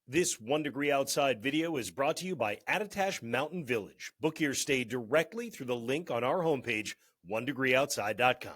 This 1 Degree Outside video is brought to you by Attitash Mountain Village. Book your stay directly through the link on our homepage, onedegreeoutside.com.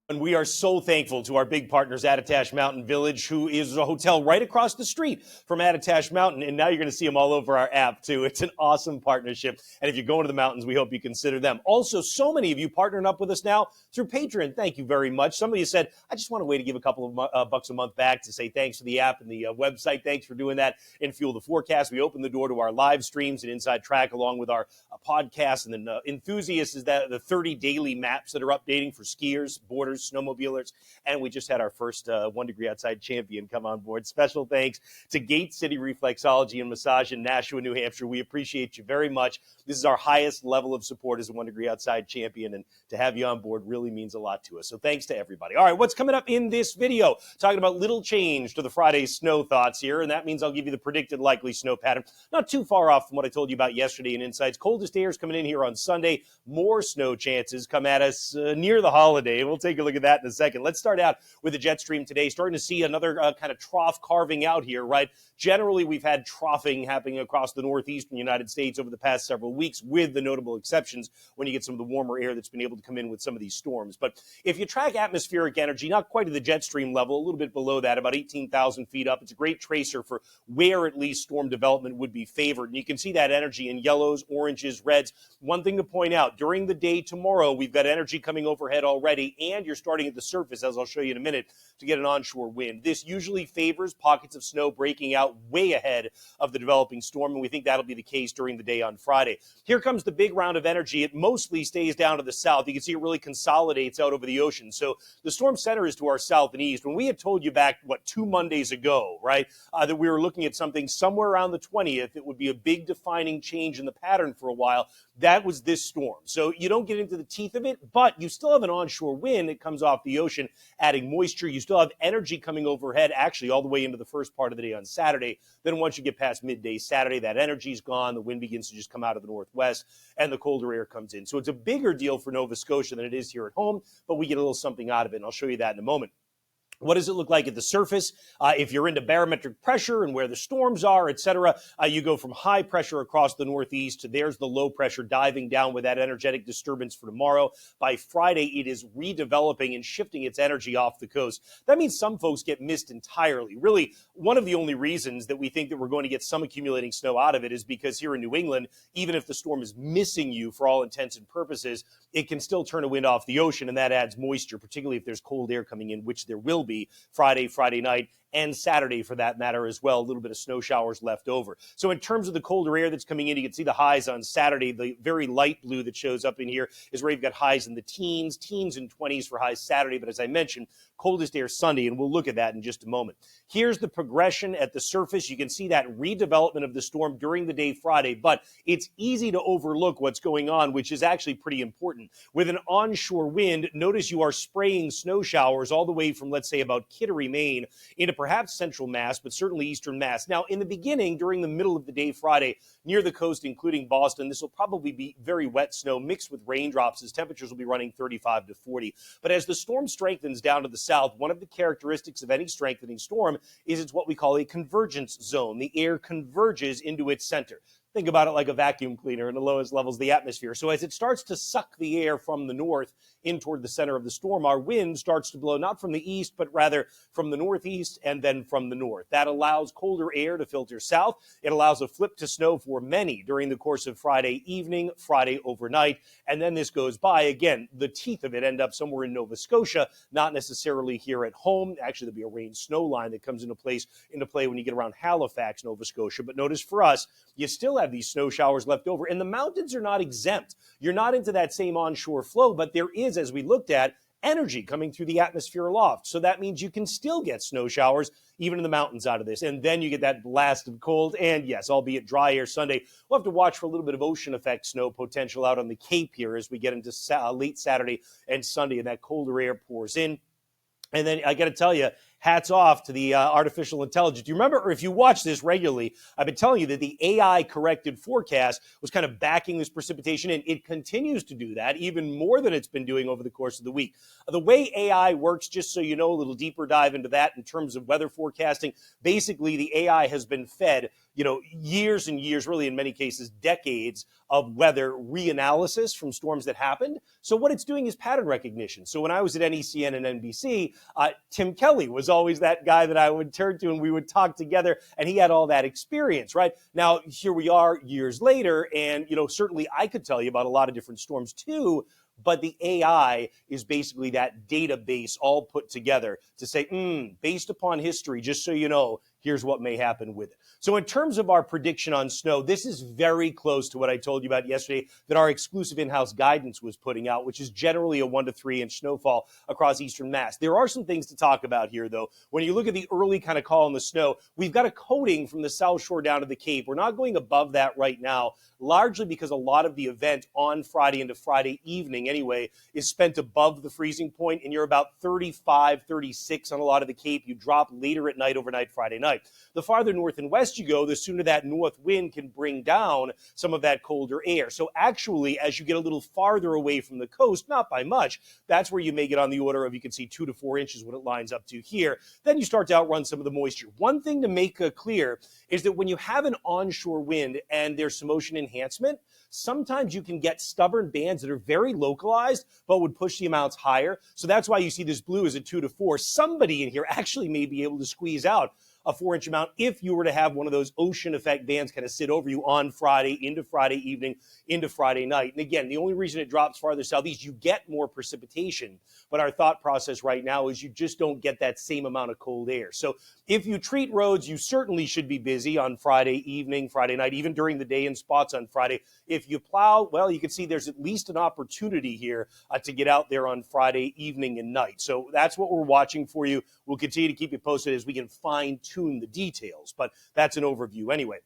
And we are so thankful to our big partners, Attitash Mountain Village, who is a hotel right across the street from Attitash Mountain. And now you're going to see them all over our app, too. It's an awesome partnership. And if you're going to the mountains, we hope you consider them. Also, so many of you partnering up with us now through Patreon. Thank you very much. Some of you said, I just want a way to give a couple of bucks a month back to say thanks for the app and the website. Thanks for doing that in Fuel the Forecast. We open the door to our live streams and Inside Track along with our podcast. And then Enthusiasts is that the 30 daily maps that are updating for skiers, boarders, snowmobilers, and we just had our first 1 Degree Outside champion come on board. Special thanks to Gate City Reflexology and Massage in Nashua, New Hampshire. We appreciate you very much. This is our highest level of support as a 1 Degree Outside champion, and to have you on board really means a lot to us. So thanks to everybody. All right, what's coming up in this video? Talking about little change to the Friday snow thoughts here, and that means I'll give you the predicted likely snow pattern. Not too far off from what I told you about yesterday in Insights. Coldest air is coming in here on Sunday. More snow chances come at us near the holiday. We'll take a look at that in a second. Let's start out with the jet stream today. Starting to see another kind of trough carving out here, right? Generally, we've had troughing happening across the northeastern United States over the past several weeks, with the notable exceptions when you get some of the warmer air that's been able to come in with some of these storms. But if you track atmospheric energy, not quite at the jet stream level, a little bit below that, about 18,000 feet up, it's a great tracer for where at least storm development would be favored. And you can see that energy in yellows, oranges, reds. One thing to point out, during the day tomorrow, we've got energy coming overhead already, and you're starting at the surface, as I'll show you in a minute, to get an onshore wind. This usually favors pockets of snow breaking out way ahead of the developing storm, and we think that'll be the case during the day on Friday. Here comes the big round of energy. It mostly stays down to the south. You can see it really consolidates out over the ocean. So the storm center is to our south and east. When we had told you back, 2 Mondays ago, right, that we were looking at something somewhere around the 20th, it would be a big defining change in the pattern for a while. That was this storm. So you don't get into the teeth of it, but you still have an onshore wind that comes off the ocean, adding moisture. You still have energy coming overhead, actually all the way into the first part of the day on Saturday. Then once you get past midday Saturday, that energy's gone. The wind begins to just come out of the northwest, and the colder air comes in. So it's a bigger deal for Nova Scotia than it is here at home, but we get a little something out of it, and I'll show you that in a moment. What does it look like at the surface? If you're into barometric pressure and where the storms are, et cetera, you go from high pressure across the northeast to there's the low pressure diving down with that energetic disturbance for tomorrow. By Friday, it is redeveloping and shifting its energy off the coast. That means some folks get missed entirely. Really, one of the only reasons that we think that we're going to get some accumulating snow out of it is because here in New England, even if the storm is missing you for all intents and purposes, it can still turn a wind off the ocean, and that adds moisture, particularly if there's cold air coming in, which there will be Friday night, and Saturday for that matter as well. A little bit of snow showers left over. So in terms of the colder air that's coming in, you can see the highs on Saturday. The very light blue that shows up in here is where you've got highs in the teens and 20s for highs Saturday. But as I mentioned, coldest air Sunday, and we'll look at that in just a moment. Here's the progression at the surface. You can see that redevelopment of the storm during the day Friday, but it's easy to overlook what's going on, which is actually pretty important. With an onshore wind, notice you are spraying snow showers all the way from, let's say, about Kittery, Maine, into perhaps central Mass, but certainly eastern Mass. Now, in the beginning, during the middle of the day Friday, near the coast, including Boston, this will probably be very wet snow mixed with raindrops, as temperatures will be running 35 to 40. But as the storm strengthens down to the south, one of the characteristics of any strengthening storm is it's what we call a convergence zone. The air converges into its center. Think about it like a vacuum cleaner in the lowest levels of the atmosphere. So as it starts to suck the air from the north in toward the center of the storm, our wind starts to blow not from the east, but rather from the northeast and then from the north. That allows colder air to filter south. It allows a flip to snow for many during the course of Friday evening, Friday overnight, and then this goes by. Again, the teeth of it end up somewhere in Nova Scotia, not necessarily here at home. Actually, there'll be a rain-snow line that comes into play when you get around Halifax, Nova Scotia. But notice for us, you still have these snow showers left over, and the mountains are not exempt. You're not into that same onshore flow, but there is, as we looked at, energy coming through the atmosphere aloft. So that means you can still get snow showers even in the mountains out of this. And then you get that blast of cold. And yes, albeit dry air Sunday, we'll have to watch for a little bit of ocean effect snow potential out on the Cape here as we get into late Saturday and Sunday, and that colder air pours in. And then I got to tell you, hats off to the artificial intelligence. Do you remember, or if you watch this regularly, I've been telling you that the AI corrected forecast was kind of backing this precipitation in. It continues to do that even more than it's been doing over the course of the week. The way AI works, just so you know, a little deeper dive into that in terms of weather forecasting, basically the AI has been fed, years and years, really in many cases, decades of weather reanalysis from storms that happened. So what it's doing is pattern recognition. So when I was at NECN and NBC, Tim Kelly was always that guy that I would turn to and we would talk together, and he had all that experience, right? Now, here we are years later, and, certainly I could tell you about a lot of different storms too, but the AI is basically that database all put together to say, based upon history, just so you know, here's what may happen with it. So in terms of our prediction on snow, this is very close to what I told you about yesterday that our exclusive in-house guidance was putting out, which is generally a 1 to 3 inch snowfall across eastern Mass. There are some things to talk about here, though. When you look at the early kind of call on the snow, we've got a coating from the South Shore down to the Cape. We're not going above that right now, largely because a lot of the event on Friday into Friday evening anyway is spent above the freezing point, and you're about 35, 36 on a lot of the Cape. You drop later at night, overnight Friday night. The farther north and west you go, the sooner that north wind can bring down some of that colder air. So actually, as you get a little farther away from the coast, not by much, that's where you may get on the order of, you can see 2 to 4 inches when it lines up to here. Then you start to outrun some of the moisture. One thing to make clear is that when you have an onshore wind and there's some ocean enhancement, sometimes you can get stubborn bands that are very localized, but would push the amounts higher. So that's why you see this blue is a 2 to 4. Somebody in here actually may be able to squeeze out a 4-inch amount if you were to have one of those ocean effect bands kind of sit over you on Friday, into Friday evening, into Friday night. And again, the only reason it drops farther southeast, you get more precipitation. But our thought process right now is you just don't get that same amount of cold air. So if you treat roads, you certainly should be busy on Friday evening, Friday night, even during the day in spots on Friday. If you plow, well, you can see there's at least an opportunity here to get out there on Friday evening and night. So that's what we're watching for you. We'll continue to keep you posted as we can fine-tune the details, but that's an overview anyway.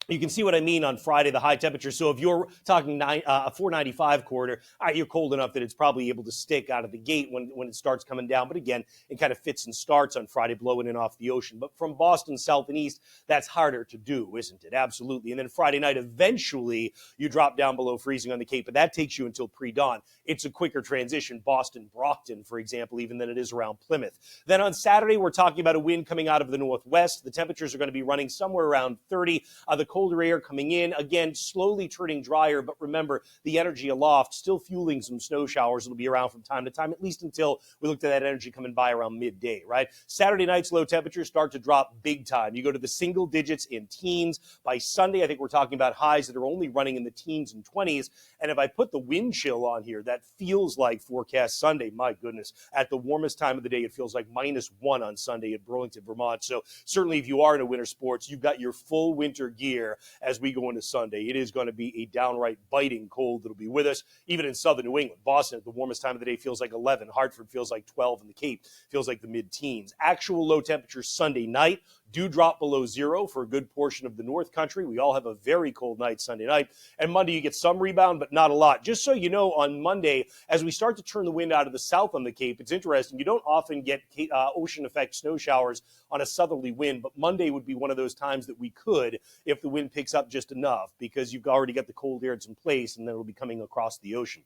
You can see what I mean on Friday, the high temperature. So if you're talking a 495 corridor, you're cold enough that it's probably able to stick out of the gate when it starts coming down. But again, it kind of fits and starts on Friday, blowing in off the ocean. But from Boston, south and east, that's harder to do, isn't it? Absolutely. And then Friday night, eventually, you drop down below freezing on the Cape, but that takes you until pre-dawn. It's a quicker transition, Boston, Brockton, for example, even than it is around Plymouth. Then on Saturday, we're talking about a wind coming out of the northwest. The temperatures are going to be running somewhere around 30. The colder air coming in, again, slowly turning drier, but remember, the energy aloft still fueling some snow showers. It'll be around from time to time, at least until we look at that energy coming by around midday, right? Saturday night's low temperatures start to drop big time. You go to the single digits in teens. By Sunday, I think we're talking about highs that are only running in the teens and 20s. And if I put the wind chill on here, that feels like forecast Sunday. My goodness, at the warmest time of the day, it feels like -1 on Sunday at Burlington, Vermont. So certainly if you are into winter sports, you've got your full winter gear as we go into Sunday. It is going to be a downright biting cold that'll be with us, even in southern New England. Boston at the warmest time of the day feels like 11. Hartford feels like 12, and the Cape feels like the mid-teens. Actual low temperatures Sunday night do drop below zero for a good portion of the North Country. We all have a very cold night Sunday night. And Monday, you get some rebound, but not a lot. Just so you know, on Monday, as we start to turn the wind out of the south on the Cape, it's interesting. You don't often get ocean effect snow showers on a southerly wind, but Monday would be one of those times that we could if the wind picks up just enough, because you've already got the cold air in some place, and then it'll be coming across the ocean.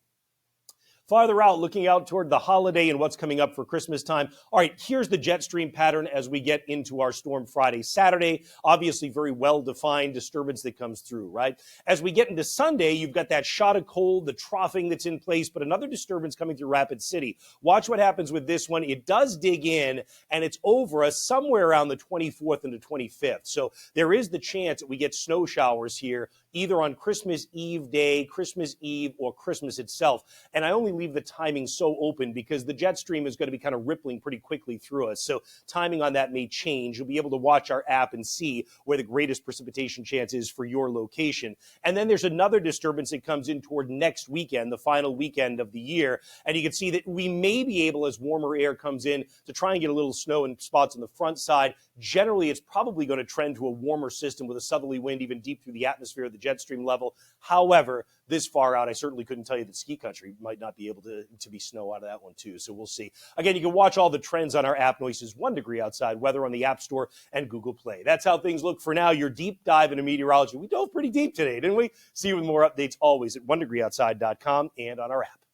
Farther out, looking out toward the holiday and what's coming up for Christmas time. All right, here's the jet stream pattern as we get into our storm Friday, Saturday. Obviously, very well-defined disturbance that comes through, right? As we get into Sunday, you've got that shot of cold, the troughing that's in place, but another disturbance coming through Rapid City. Watch what happens with this one. It does dig in, and it's over us somewhere around the 24th and the 25th. So there is the chance that we get snow showers here, either on Christmas Eve day, Christmas Eve, or Christmas itself. And I only leave the timing so open because the jet stream is going to be kind of rippling pretty quickly through us. So timing on that may change. You'll be able to watch our app and see where the greatest precipitation chance is for your location. And then there's another disturbance that comes in toward next weekend, the final weekend of the year. And you can see that we may be able, as warmer air comes in, to try and get a little snow in spots on the front side. Generally, it's probably going to trend to a warmer system with a southerly wind even deep through the atmosphere at the jet stream level. However, this far out, I certainly couldn't tell you that ski country might not be able to be snow out of that one too. So we'll see. Again, you can watch all the trends on our app. Noyes 1 degree outside, weather on the App Store and Google Play. That's how things look for now. Your deep dive into meteorology. We dove pretty deep today, didn't we? See you with more updates always at onedegreeoutside.com and on our app.